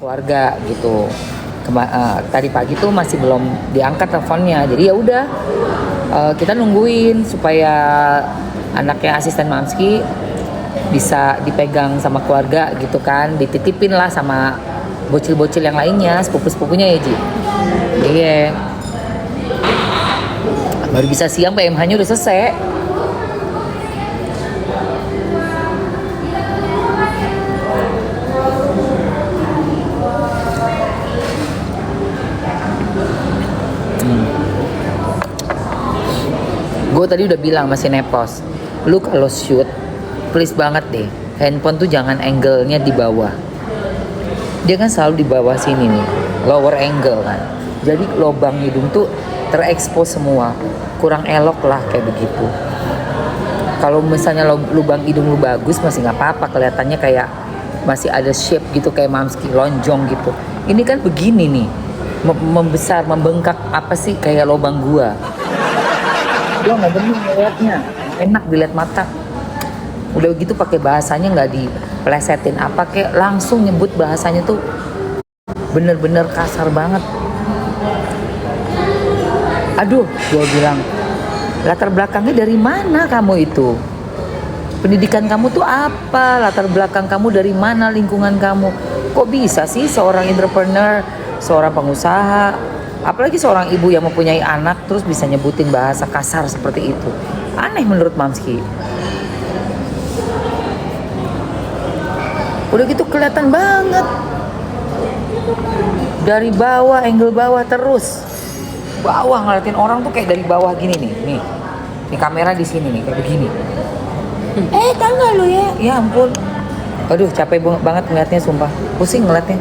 keluarga gitu. Tadi pagi tuh masih belum diangkat teleponnya, jadi ya udah, kita nungguin supaya anaknya asisten Mamski bisa dipegang sama keluarga gitu kan, dititipin lah sama bocil-bocil yang lainnya, sepupu-sepupunya ya Ji. Iya, baru bisa siang PMH-nya udah selesai. Gue tadi udah bilang masih nepos, lu kalau shoot please banget deh, handphone tuh jangan angle-nya di bawah. Dia kan selalu di bawah sini nih, lower angle kan, jadi lubang hidung tuh terekspos semua, kurang elok lah kayak begitu. Kalau misalnya lubang hidung lu bagus masih nggak apa-apa, kelihatannya kayak masih ada shape gitu kayak Mamski lonjong gitu. Ini kan begini nih, membesar, membengkak, apa sih kayak lubang gua. Gua nggak demen ngeliatnya, enak dilihat mata. Udah gitu pakai bahasanya nggak diplesetin apa, kayak langsung nyebut bahasanya tuh bener-bener kasar banget. Aduh, gua bilang, latar belakangnya dari mana kamu itu? Pendidikan kamu tuh apa? Latar belakang kamu dari mana? Lingkungan kamu? Kok bisa sih seorang entrepreneur, seorang pengusaha, apalagi seorang ibu yang mempunyai anak terus bisa nyebutin bahasa kasar seperti itu? Aneh menurut Mamski. Udah gitu kelihatan banget dari bawah, angle bawah terus. Bawah ngeliatin orang tuh kayak dari bawah gini nih. Nih kamera di sini nih kayak begini. Tahu nggak lu ya? Ya ampun. Aduh, capek banget ngeliatnya, sumpah. Pusing ngeliatnya.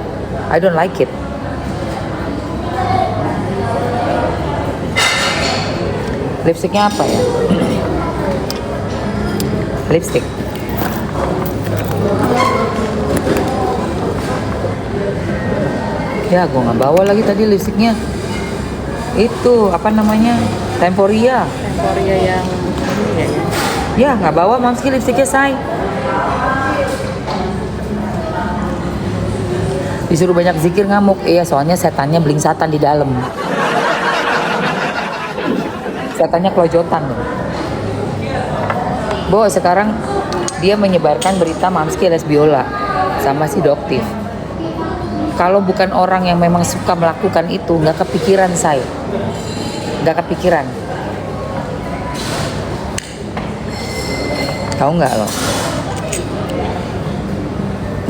I don't like it. Lipstiknya apa ya? Lipstick. Ya, gue nggak bawa lagi tadi lipstiknya. Itu apa namanya? Temporia. Temporia yang ini ya. Ya, nggak bawa Mamski lipstiknya, say. Disuruh banyak zikir ngamuk. Iya, soalnya setannya belingsatan di dalam. Setannya kelojotan. Bo, sekarang dia menyebarkan berita Mamski les biola sama si Doktif. Kalau bukan orang yang memang suka melakukan itu, nggak kepikiran, say. Nggak kepikiran. Tahu nggak lo?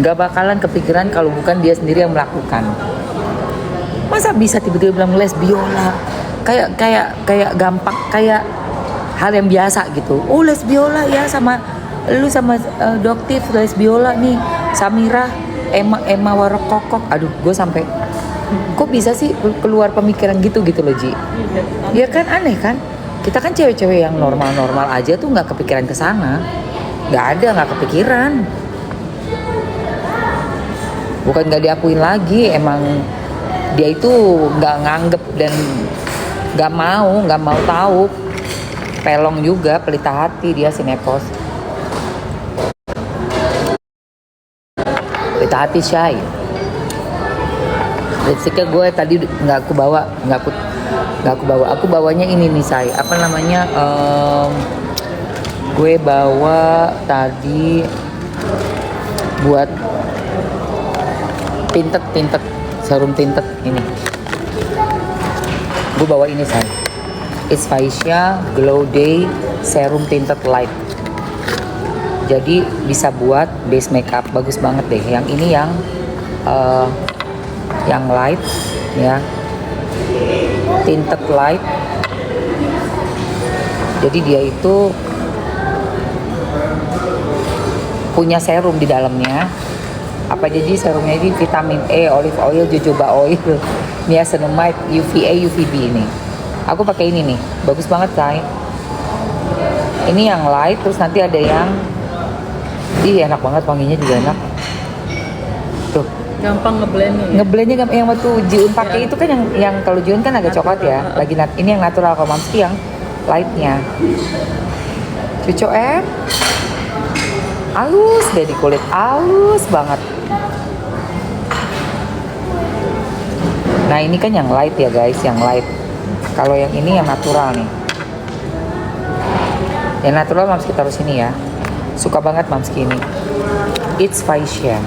Nggak bakalan kepikiran kalau bukan dia sendiri yang melakukan. Masa bisa tiba-tiba bilang les biola? Kayak gampang, kayak hal yang biasa gitu. Oh, les biola ya, sama lu sama Doktif les biola nih, Samira, Emma Warokokok. Aduh, gue sampai kok bisa sih keluar pemikiran gitu loh, Ji. Ya kan aneh kan? Kita kan cewek-cewek yang normal-normal aja tuh nggak kepikiran ke sana. Nggak kepikiran. Bukan nggak diakuin lagi, emang dia itu nggak nganggep dan nggak mau tahu. Pelong juga, pelita hati dia si Nepos. Pelita hati Syai. Lipstiknya gue tadi nggak aku bawa. Aku bawanya ini nih, say. Apa namanya? Gue bawa tadi buat tinted serum tinted ini. Gue bawa ini, say. It's Faisya Glow Day Serum Tinted Light. Jadi bisa buat base makeup, bagus banget deh. Yang ini yang light ya, tinted light. Jadi dia itu punya serum di dalamnya. Apa jadi serumnya ini? Vitamin E, olive oil, jojoba oil, niacinamide, UVA, UVB ini. Aku pakai ini nih, bagus banget, say. Ini yang light, terus nanti ada yang enak banget, wanginya juga enak. Tuh. Gampang ngeblendnya. Ngeblendnya yang waktu Jiun pakai itu kan yang kalau Jiun kan agak coklat ya. Lagi ini yang natural, kalau Mamski yang lightnya. Cucu halus deh di kulit, halus banget. Nah ini kan yang light ya guys, yang light. Kalau yang ini yang natural nih. Yang natural Mamski taruh sini ya. Suka banget Mamski ini. It's Faisya.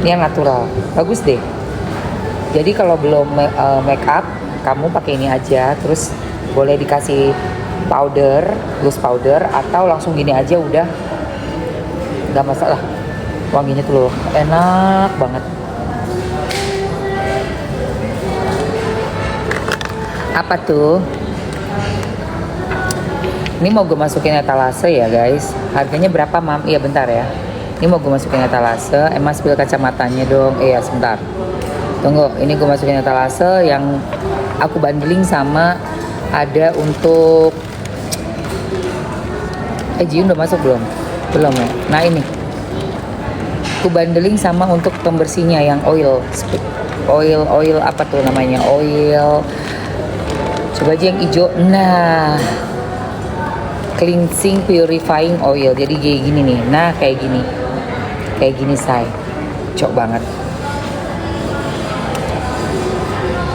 Ini yang natural, bagus deh. Jadi kalau belum make up, kamu pakai ini aja. Terus boleh dikasih powder, loose powder, atau langsung gini aja udah, nggak masalah. Wanginya tuh loh, enak banget. Apa tuh? Ini mau gue masukin etalase ya guys. Harganya berapa Mam? Iya bentar ya. Ini mau gue masukin etalase. Emang spill kacamatanya dong. Iya sebentar. Tunggu, ini gue masukin etalase yang aku bundling sama ada untuk Jiun udah masuk belum? Belum ya? Nah ini aku bundling sama untuk pembersihnya yang oil apa tuh namanya? Oil. Coba aja yang hijau. Nah, cleansing purifying oil. Jadi kayak gini nih. Nah, kayak gini say. Cok banget.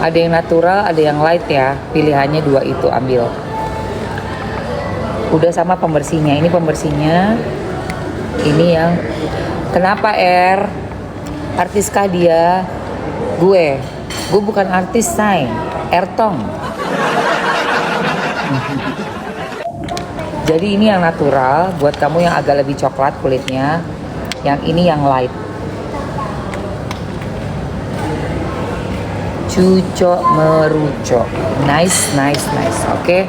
Ada yang natural, ada yang light ya. Pilihannya dua itu ambil. Udah sama pembersihnya. Ini pembersihnya. Ini yang kenapa artiskah dia? Gue bukan artis say. Ertong. Jadi ini yang natural buat kamu yang agak lebih coklat kulitnya. Yang ini yang light. Cucok merucok. Nice. Oke.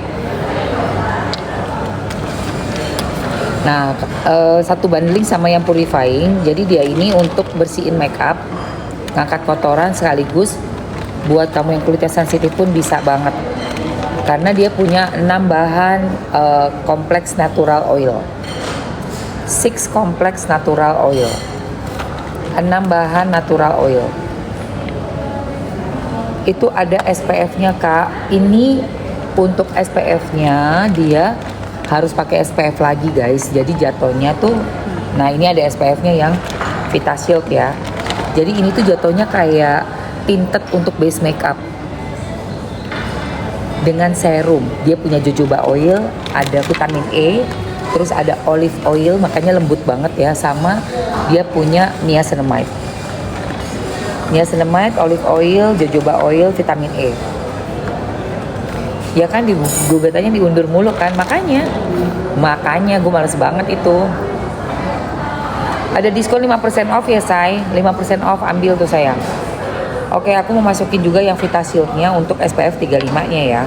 Nah, satu bundling sama yang purifying. Jadi dia ini untuk bersihin makeup, ngangkat kotoran sekaligus buat kamu yang kulitnya sensitif pun bisa banget. Karena dia punya 6 bahan kompleks natural oil. 6 kompleks natural oil. 6 bahan natural oil. Itu ada SPF-nya Kak. Ini untuk SPF-nya dia harus pakai SPF lagi guys. Jadi jatuhnya tuh, nah ini ada SPF-nya yang Vita Shield ya. Jadi ini tuh jatuhnya kayak tinted untuk base makeup. Dengan serum, dia punya jojoba oil, ada vitamin E, terus ada olive oil, makanya lembut banget ya, sama dia punya niacinamide, olive oil, jojoba oil, vitamin E. Ya kan gugatannya diundur mulu kan, makanya gue males banget itu. Ada diskon 5% off ya say, 5% off ambil tuh sayang. Oke, aku mau masukin juga yang Vita Shield-nya untuk SPF 35-nya ya.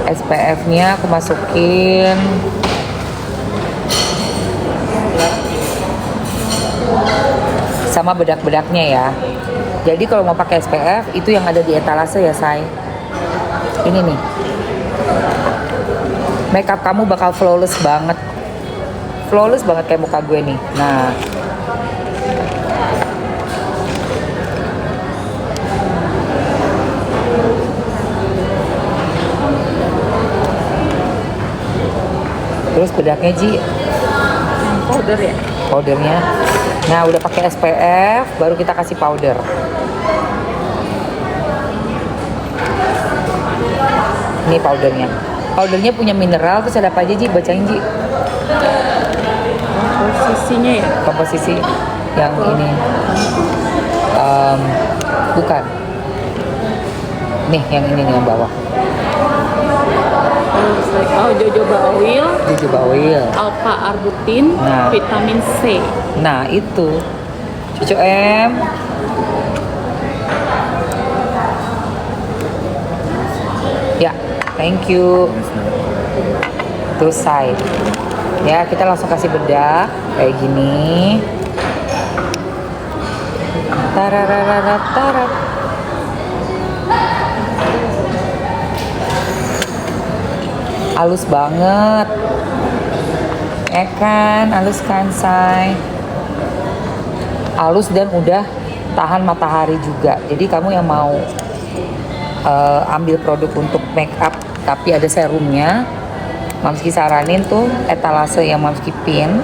SPF-nya aku masukin sama bedak-bedaknya ya. Jadi kalau mau pakai SPF itu yang ada di etalase ya say. Ini nih. Makeup kamu bakal flawless banget kayak muka gue nih. Nah, terus bedaknya Ji, Powder ya? powdernya. Nah udah pakai SPF baru kita kasih powder. Ini powdernya punya mineral. Terus ada apa aja Ji, bacain Ji. Komposisinya ya? Komposisi yang ini bukan nih, yang ini nih yang bawah. Oh, jojoba oil, alpha arbutin, Nah. vitamin C. Nah itu Cucu M. Ya, thank you. Terus side. Ya, kita langsung kasih bedak kayak gini. Tarararatarat. Halus banget. Halus kan, say. Halus dan udah tahan matahari juga. Jadi kamu yang mau ambil produk untuk make up tapi ada serumnya, Mamski saranin tuh etalase yang Mamski pin.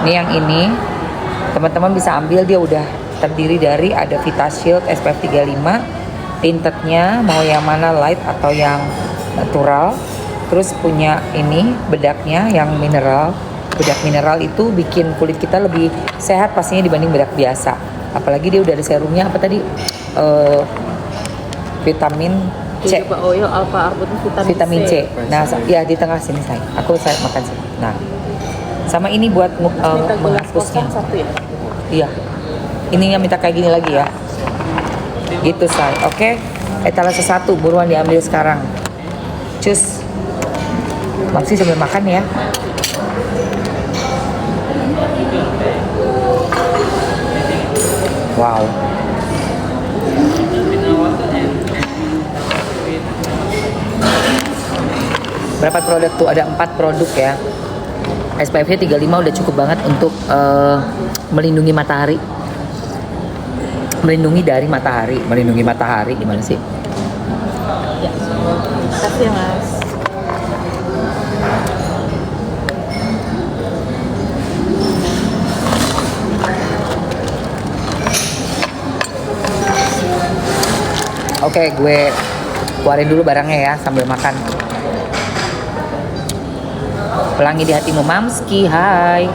Ini yang ini, teman-teman bisa ambil, dia udah terdiri dari ada Vita Shield SPF 35, tintednya mau yang mana light atau yang natural. Terus punya ini bedaknya yang mineral. Bedak mineral itu bikin kulit kita lebih sehat pastinya dibanding bedak biasa. Apalagi dia udah ada serumnya apa tadi? Vitamin C. Jojoba oil, alpha arbutin, Vitamin C. Nah, ya di tengah sini saya. Saya makan sini. Nah, sama ini buat menghapusnya. Satu ya. Iya. Ininya minta kayak gini lagi ya. Gitu say. Oke. Etalase 1 buruan diambil sekarang. Cus. Masih sambil makan ya. Wow. Berapa produk tuh? Ada 4 produk ya. SPF-nya 35 udah cukup banget untuk melindungi matahari. Melindungi dari matahari. Melindungi matahari gimana sih? Ya. Makasih ya Mas. Oke, gue keluarin dulu barangnya ya sambil makan. Pelangi di hatimu Mamski, hai.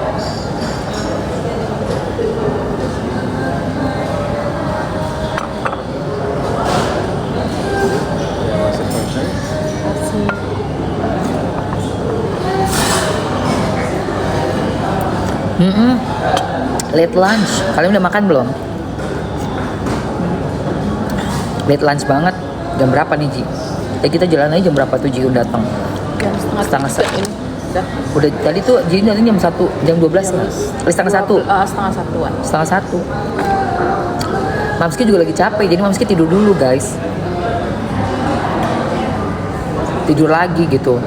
Late lunch, kalian udah makan belum? Late lunch banget. Jam berapa nih Ji? Kita jalan aja jam berapa tuh Ji udah datang? Jam Setengah satu. satu. Udah tadi tuh Ji datang jam 1, jam 12 kan? Setengah 1. Setengah satuan. Setengah 1. Mamski juga lagi capek, jadi Mamski tidur dulu guys. Tidur lagi gitu.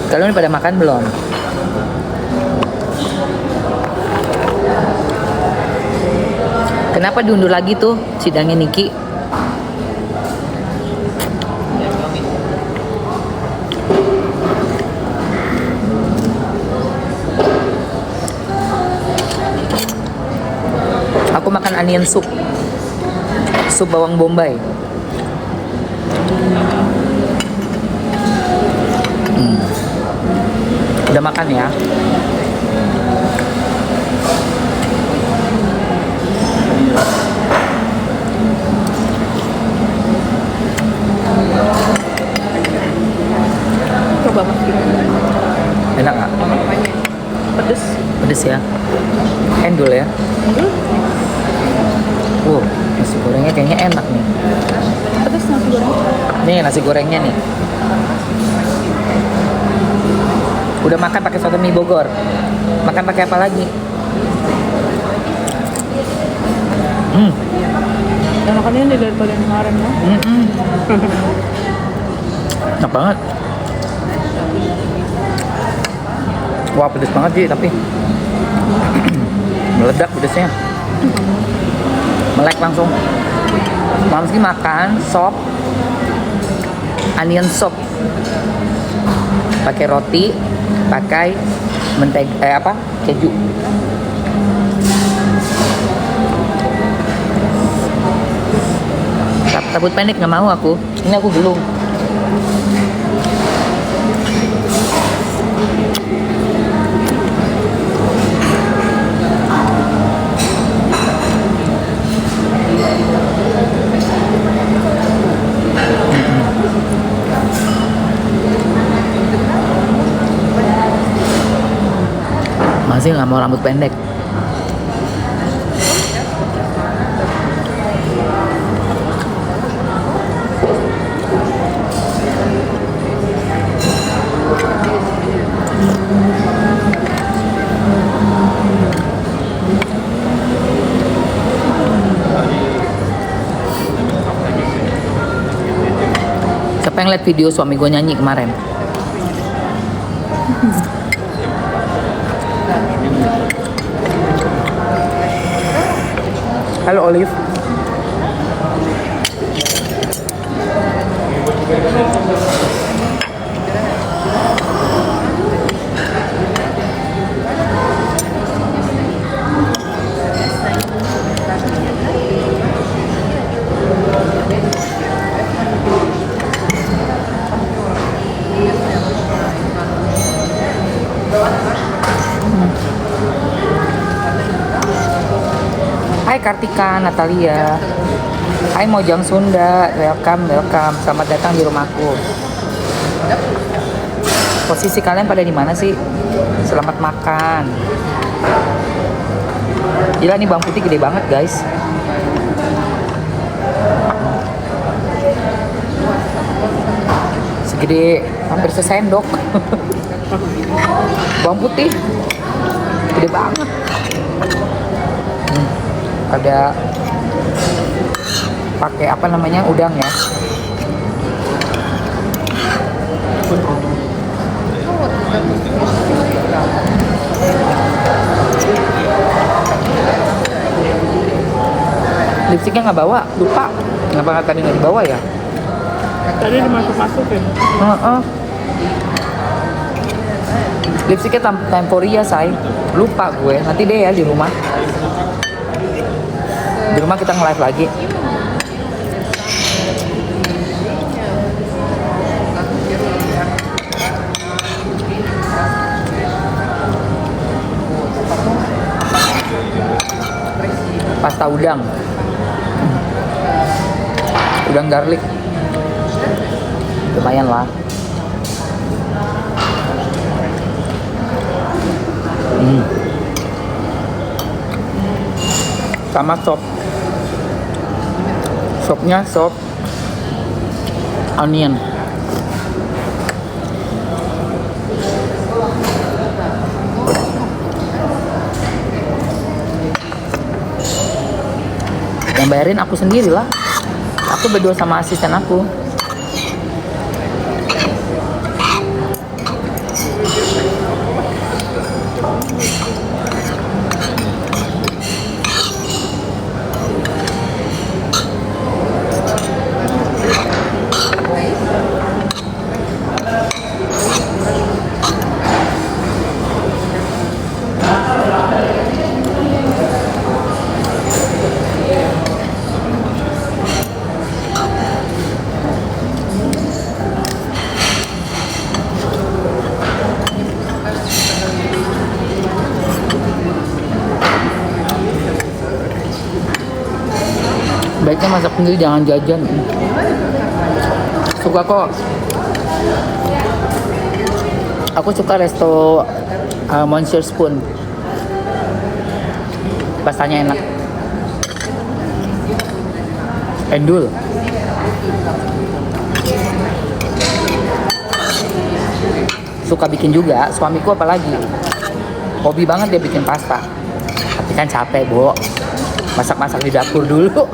Kalian pada makan belum? Kenapa diundur lagi tuh sidangnya Niki? Aku makan onion soup. Sup bawang bombay. Udah makan ya? Coba Mas gimana? Enak nggak? Pedes. Pedes ya? Endul ya? Nasi gorengnya kayaknya enak nih. Pedes nasi goreng. Nih nasi gorengnya nih. Udah makan pakai soto mie Bogor. Makan pakai apa lagi? Enakannya ini daripada yang kemarin ya. Enak banget. Wah pedes banget sih tapi meledak pedesnya. Melek langsung. Mamski makan sop onion soup pakai roti, pakai mentega keju. Rambut pendek nggak mau aku. Ini aku belum. Masih nggak mau rambut pendek. Siapa yang lihat video suami gue nyanyi kemarin? Halo Olive. Hai Kartika, Natalia. Hai Mojang Sunda, welcome, welcome. Selamat datang di rumahku. Posisi kalian pada di mana sih? Selamat makan. Gila nih bawang putih gede banget guys. Segede hampir sesendok. Bawang putih gede banget. Ada pakai apa namanya udang ya. Lipstiknya nggak bawa, lupa. Kenapa tadi nggak dibawa ya? Tadi dimasuk-masukin. Lipstiknya Temporia say. Lupa gue, nanti deh ya di rumah. Di rumah kita nge-live lagi. Pasta udang. Udang garlic. Lumayan lah. Sama sop. Sopnya sop onion. Yang bayarin aku sendiri lah. Aku berdua sama asisten aku. Baiknya masak sendiri, jangan jajan. Suka kok. Aku suka resto Monsieur Spoon. Pastanya enak. Endul. Suka bikin juga, suamiku apalagi. Hobi banget dia bikin pasta. Tapi kan capek, Bo. Masak-masak di dapur dulu.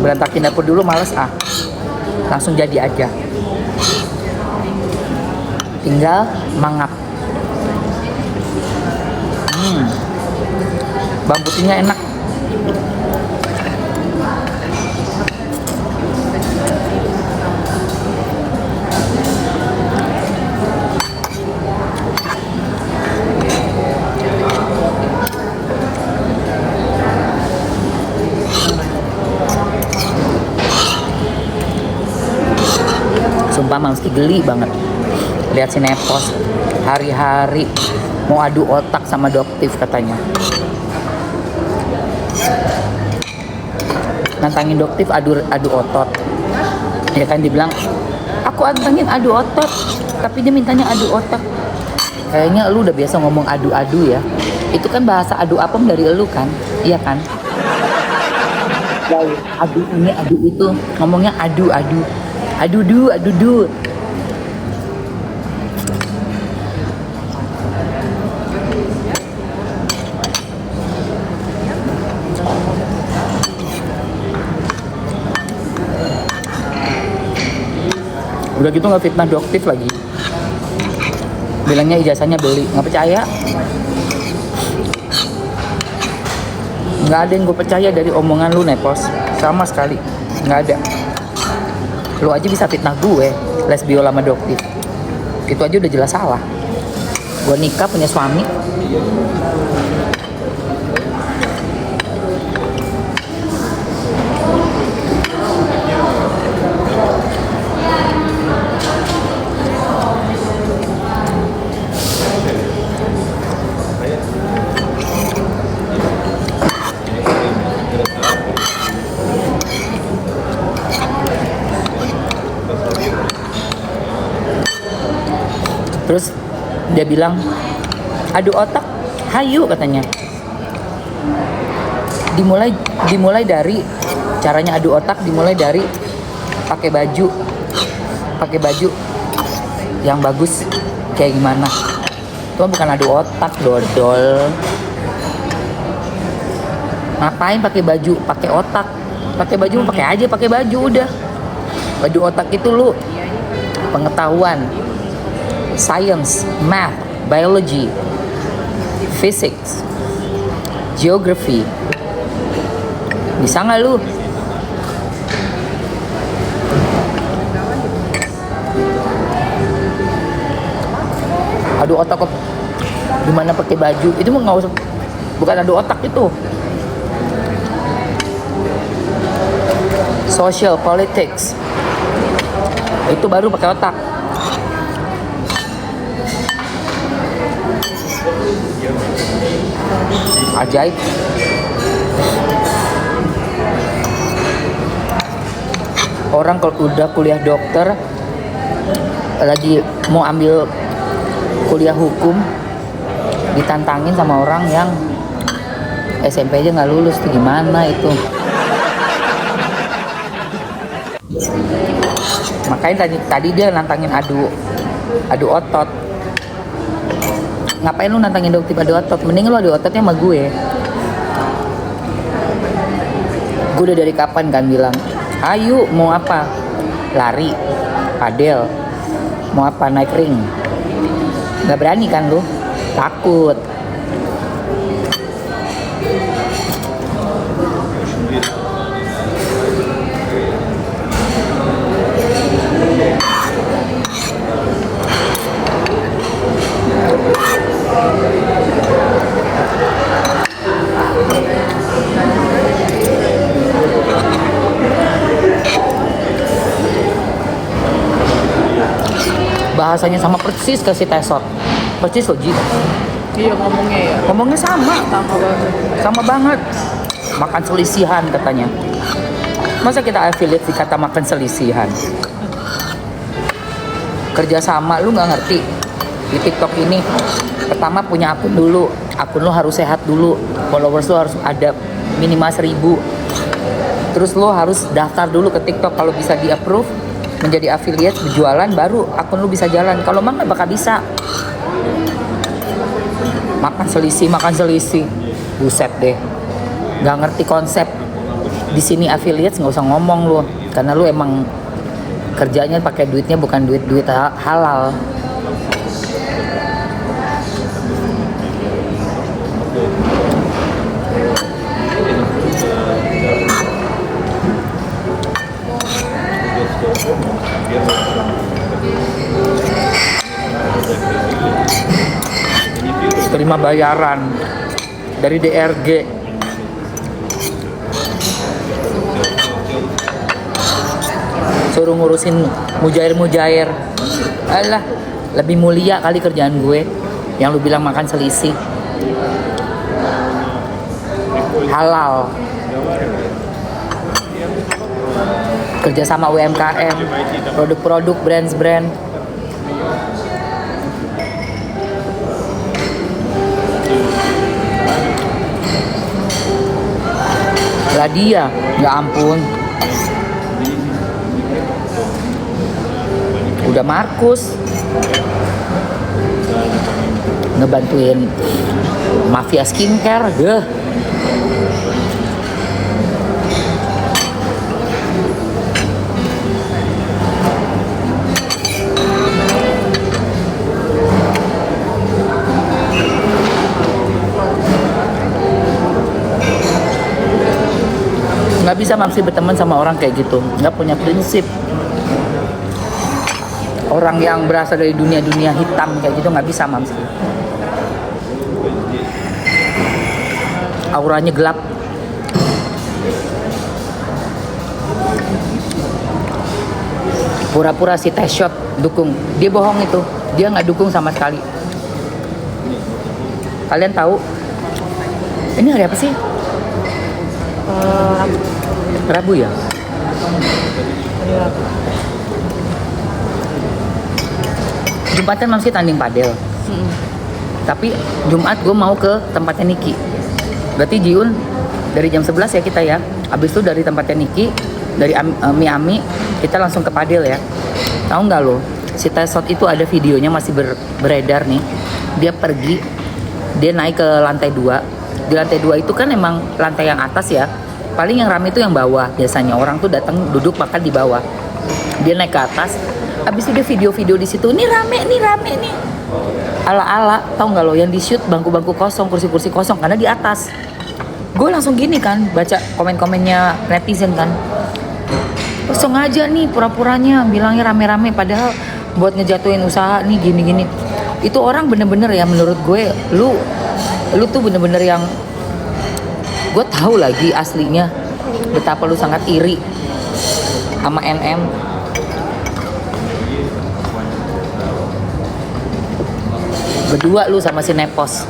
Berantakin dapur dulu males ah. Langsung jadi aja. Tinggal mangap. Bawang putihnya enak. Sumpah mesti geli banget lihat si Nepos hari-hari mau adu otak sama Doktif katanya. Nantangin Doktif adu otot. Ya kan dibilang aku antengin adu otot, tapi dia mintanya adu otak. Kayaknya lu udah biasa ngomong adu-adu ya. Itu kan bahasa adu apem dari lu kan? Iya kan? Adu ini adu itu ngomongnya adu-adu. Adudu. Udah gitu nggak fitnah Doktif lagi. Bilangnya ijazahnya beli, nggak percaya. Nggak ada yang gue percaya dari omongan lu, Nepos. Sama sekali, nggak ada. Lu aja bisa fitnah gue, lesbio lama adoptif. Itu aja udah jelas salah. Gue nikah punya suami. Terus dia bilang, adu otak, hayu katanya. Dimulai dari caranya adu otak, dimulai dari pakai baju yang bagus kayak gimana. Itu bukan adu otak, dodol. Ngapain pakai baju, pakai otak? Pakai baju, pakai baju udah. Baju otak itu lu pengetahuan, science, math, biology, physics, geography. Bisa nggak lu? Adu otak gimana pakai baju? Itu mah nggak usah, bukan adu otak itu. Social politics itu baru pakai otak. Ajaib. Orang kalau udah kuliah dokter, lagi mau ambil kuliah hukum, ditantangin sama orang yang SMP aja nggak lulus, tuh gimana itu? Makanya tadi dia nantangin adu otot. Ngapain lu nantangin dokter adu otot? Mending lu adu ototnya sama gue. Gue udah dari kapan kan bilang, ayo mau apa? Lari, padel, mau apa? Naik ring. Gak berani kan lu? Takut. Bahasanya sama persis ke si Tesot. Persis loh, Ji. Iya ngomongnya ya. Ngomongnya sama Sama banget. Makan selisihan katanya. Masa kita affiliate di kata makan selisihan? Kerja sama lu nggak ngerti. Di TikTok ini pertama punya akun dulu. Akun lu harus sehat dulu. Followers lu harus ada minimal 1000. Terus lu harus daftar dulu ke TikTok, kalau bisa di approve menjadi affiliate berjualan, baru akun lu bisa jalan. Kalau mah nggak bakal bisa. Makan selisih, buset deh. Nggak ngerti konsep. Di sini affiliate nggak usah ngomong lu, karena lu emang kerjanya pakai duitnya bukan duit halal. Terima bayaran dari DRG. Suruh ngurusin mujair. Alah, lebih mulia kali kerjaan gue. Yang lu bilang makan selisih. Halal. Kerja sama UMKM, produk-produk, brand. Lah dia, ya ampun. Udah Markus ngebantuin mafia skincare, Nggak bisa Mamski berteman sama orang kayak gitu, nggak punya prinsip. Orang yang berasal dari dunia-dunia hitam kayak gitu nggak bisa Mamski. Auranya gelap. Pura-pura si T-Shot dukung, dia bohong itu, dia nggak dukung sama sekali. Kalian tahu ini hari apa sih? Rabu ya? Jumat kan masih tanding padel. Tapi Jumat gue mau ke tempatnya Niki. Berarti Jiun dari jam 11 ya kita ya. Abis itu dari tempatnya Niki, dari Miami kita langsung ke padel ya. Tahu nggak lo? Si Tesot itu ada videonya masih beredar nih. Dia pergi, dia naik ke lantai 2. Di lantai 2 itu kan emang lantai yang atas ya. Paling yang rame itu yang bawah. Biasanya orang tuh datang duduk makan di bawah. Dia naik ke atas. Abis itu dia video-video di situ. Ini rame nih. Ala-ala, tahu nggak lo? Yang di shoot bangku-bangku kosong, kursi-kursi kosong karena di atas. Gue langsung gini kan, baca komen-komennya netizen kan. Kosong aja nih pura-puranya, bilangnya rame-rame. Padahal buat ngejatuhin usaha nih gini-gini. Itu orang bener-bener ya menurut gue, lu tuh bener-bener yang gue tahu lagi aslinya betapa lu sangat iri sama NM. Berdua lu sama si Nepos.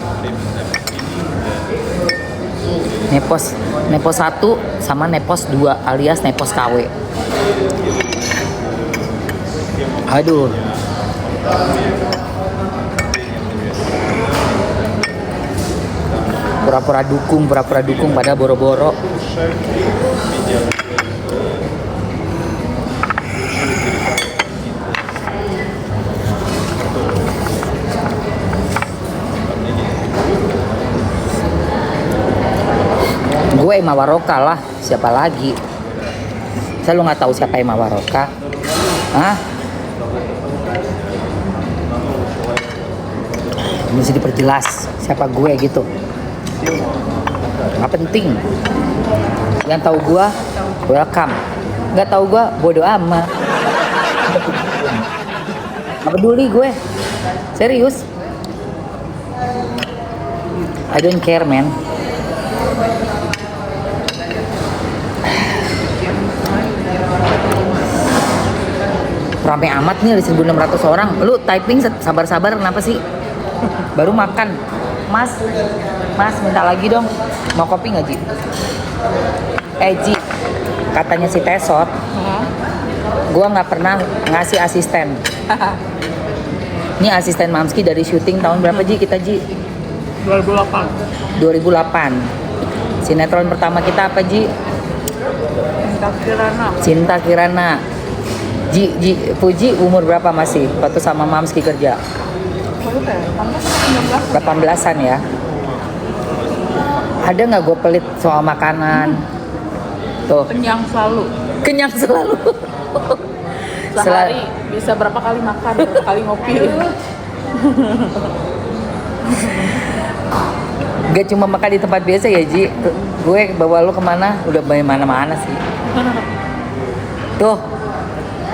Nepos 1 sama Nepos 2 alias Nepos KW. Aduh. Pura-pura dukung pada boro-boro. Gue Emma Waroka lah, siapa lagi? Saya lu nggak tahu siapa Emma Waroka? Hah? Mesti diperjelas siapa gue gitu. Nggak penting. Yang tahu gue, welcome. Nggak tahu gue, bodo amat. Nggak peduli gue, serius. I don't care man. Rame amat nih ada 1.600 orang. Lu typing sabar-sabar kenapa sih? Baru makan. Mas minta lagi dong. Mau kopi nggak Ji? Ji, katanya si Tesot, gua nggak pernah ngasih asisten. Ini asisten Mamski dari syuting tahun berapa Ji kita Ji? 2008. 2008. Sinetron pertama kita apa Ji? Cinta Kirana. Ji, Puji umur berapa masih waktu sama Mamski kerja? 18-an ya. Ada nggak gue pelit soal makanan? Tuh. Kenyang selalu. Sehari bisa berapa kali makan, berapa kali ngopi. Gak cuma makan di tempat biasa ya Ji. Gue bawa lu kemana? Udah mana-mana sih. Tuh,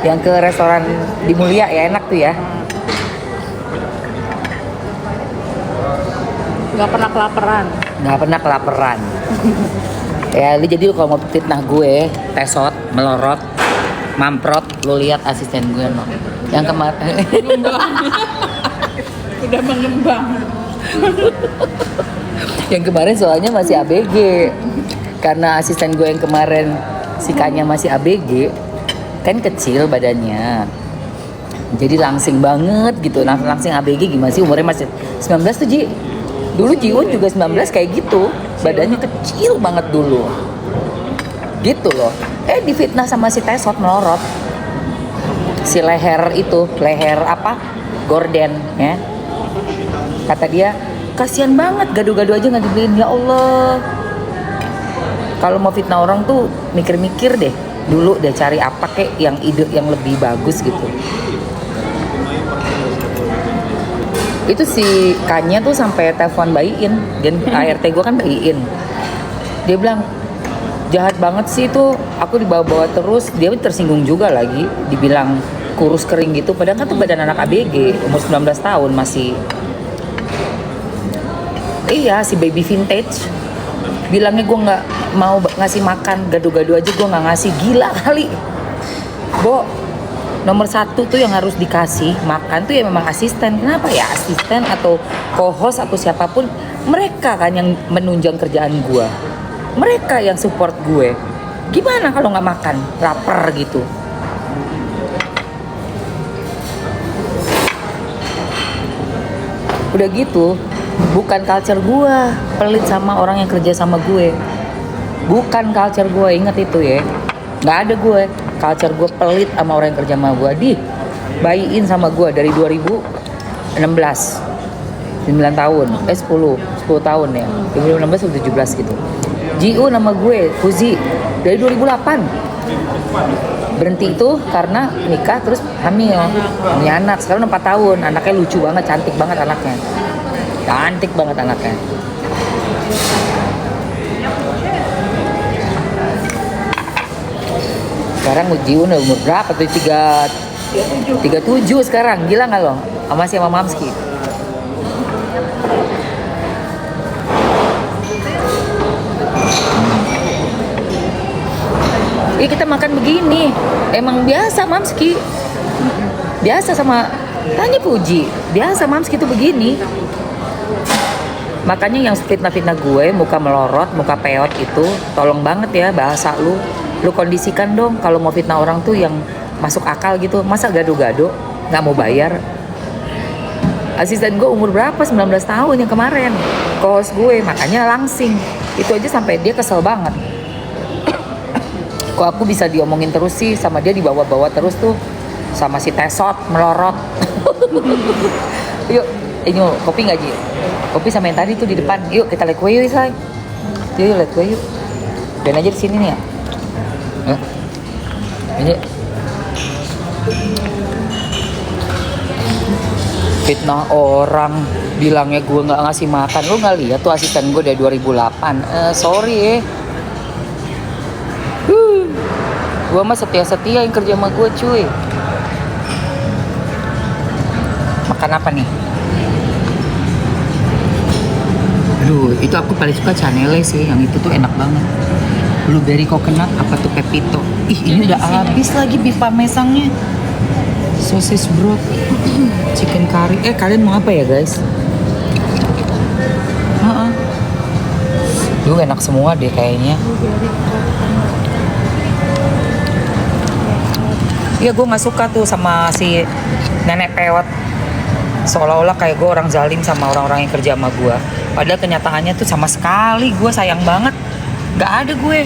yang ke restoran di Mulia ya enak tuh ya. Nggak pernah kelaparan. Ya, jadi kalau mau fitnah gue, Tesot, melorot, mamprot, lu lihat asisten gue no. Yang kemarin udah mengembang. Yang kemarin soalnya masih ABG. Karena asisten gue yang kemarin sikanya masih ABG, kan kecil badannya. Jadi langsing banget gitu. Langsing ABG gimana sih, umurnya masih 19 tuh Ji. Dulu Jiwon juga 19 kayak gitu, badannya kecil banget dulu. Gitu loh. Difitnah sama si Tesot melorot. Si leher apa? Gorden ya. Kata dia, kasihan banget gado-gado aja nggak dibeliin. Ya Allah. Kalau mau fitnah orang tuh mikir-mikir deh. Dulu dia cari apa kek yang ide yang lebih bagus gitu. Itu si Kanya tuh sampai telepon bayiin, dan ART gue kan bayiin. Dia bilang, jahat banget sih itu. Aku dibawa-bawa terus, dia tersinggung juga lagi, dibilang kurus kering gitu, padahal kan tuh badan anak ABG, umur 19 tahun masih. Iya, si baby vintage. Bilangnya gue nggak mau ngasih makan, gado-gado aja gue nggak ngasih. Gila kali. Bo, nomor satu tuh yang harus dikasih makan tuh ya memang asisten. Kenapa ya asisten atau co-host atau siapapun, mereka kan yang menunjang kerjaan gue, mereka yang support gue. Gimana kalau nggak makan, lapar gitu. Udah gitu, bukan culture gue pelit sama orang yang kerja sama gue. Bukan culture gue, inget itu ya. Nggak ada gue culture gue pelit sama orang yang kerja sama gue. Dibayiin sama gue dari 2016, 9 tahun, 10 tahun ya, 2016 atau 17 gitu. GU nama gue, Fuzi, dari 2008. Berhenti itu karena nikah terus hamil, punya anak, sekarang 4 tahun, anaknya lucu banget, cantik banget anaknya. Cantik banget anaknya. Sekarang GU udah umur berapa tuh? 37 sekarang, gila nggak lo? Masih sama Mamski. Kita makan begini, emang biasa Mamski, biasa sama tanya Puji, biasa Mamski tuh begini. Makanya yang fitnah-fitnah gue, muka melorot, muka peot itu, tolong banget ya bahasa lu kondisikan dong kalau mau fitnah orang tuh yang masuk akal gitu. Masa gado-gado, nggak mau bayar. Asisten gue umur berapa? 19 tahun yang kemarin, co-host gue, makanya langsing. Itu aja sampai dia kesel banget. Kok aku bisa diomongin terus sih sama dia, dibawa-bawa terus tuh sama si Tesot melorot. Yuk, ini kopi nggak Ji? Kopi sama yang tadi tuh di depan. Yuk kita lihat kue yuk say. Yuk lihat kue yuk. Dan aja di sini nih ya. Ini fitnah orang, bilangnya gue nggak ngasih makan. Lu nggak lihat tuh asisten gue dari 2008. Sorry ya. Gue mah setia-setia yang kerja sama gue cuy. Makan apa nih? Aduh, itu aku paling suka Chanel sih. Yang itu tuh enak banget. Blueberry coconut apa tuh Pepito. Ih, ini udah habis lagi beef parmesannya. Sosis broth, chicken curry. Kalian mau apa ya guys? Duh, enak semua deh kayaknya. Iya, gue nggak suka tuh sama si nenek peot, seolah-olah kayak gue orang zalim sama orang-orang yang kerja sama gue. Padahal kenyataannya tuh sama sekali gue sayang banget, nggak ada gue.